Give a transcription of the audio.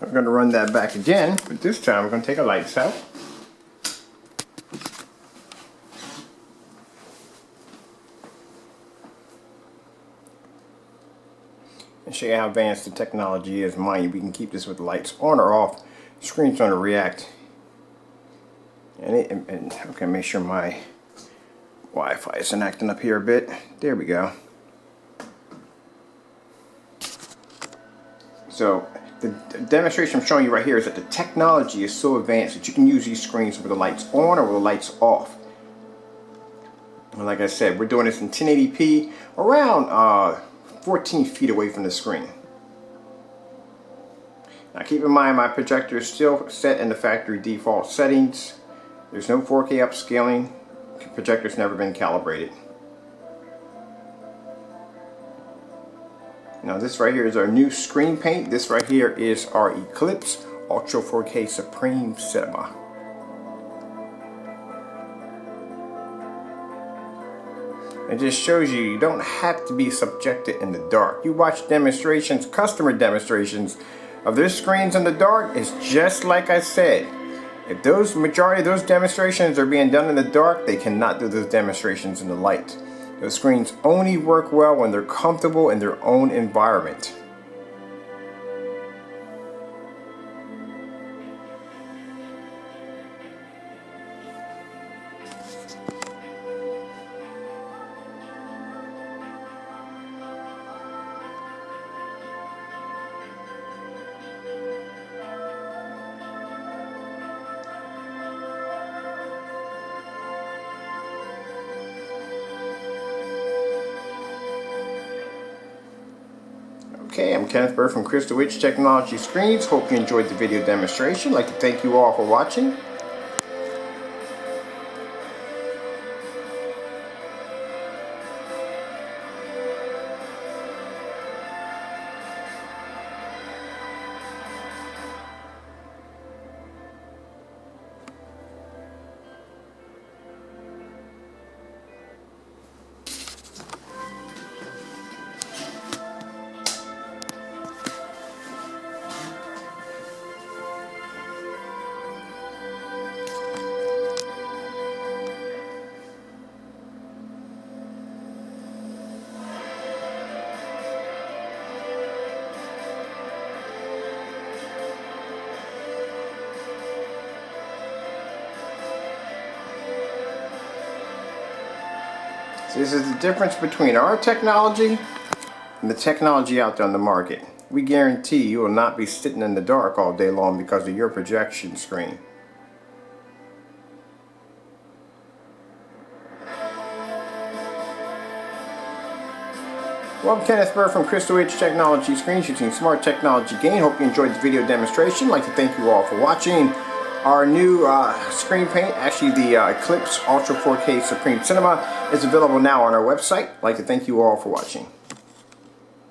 We're going to run that back again, but this time we're going to take our lights out. And show you how advanced the technology is. Mind you, we can keep this with the lights on or off. The screen's going to react. And okay, make sure my Wi-Fi isn't acting up here a bit. There we go. So the demonstration I'm showing you right here is that the technology is so advanced that you can use these screens with the lights on or with the lights off. And like I said, we're doing this in 1080p around 14 feet away from the screen. Now keep in mind my projector is still set in the factory default settings. There's no 4K upscaling. The projector's never been calibrated. Now this right here is our new screen paint. This right here is our Eclipse Ultra 4K Supreme Cinema. It just shows you don't have to be subjected in the dark. You watch demonstrations, customer demonstrations of their screens in the dark. It's just like I said. If those majority of those demonstrations are being done in the dark, they cannot do those demonstrations in the light. Those screens only work well when they're comfortable in their own environment. Okay, I'm Kenneth Burr from Crystal Witch Technology Screens. Hope you enjoyed the video demonstration. I'd like to thank you all for watching. So this is the difference between our technology and the technology out there on the market. We guarantee you will not be sitting in the dark all day long because of your projection screen. Well, I'm Kenneth Burr from Crystal Witch Technology Screens using smart technology gain. Hope you enjoyed the video demonstration. I'd like to thank you all for watching. Our new screen paint, actually the Eclipse Ultra 4K Supreme Cinema, is available now on our website. I'd like to thank you all for watching.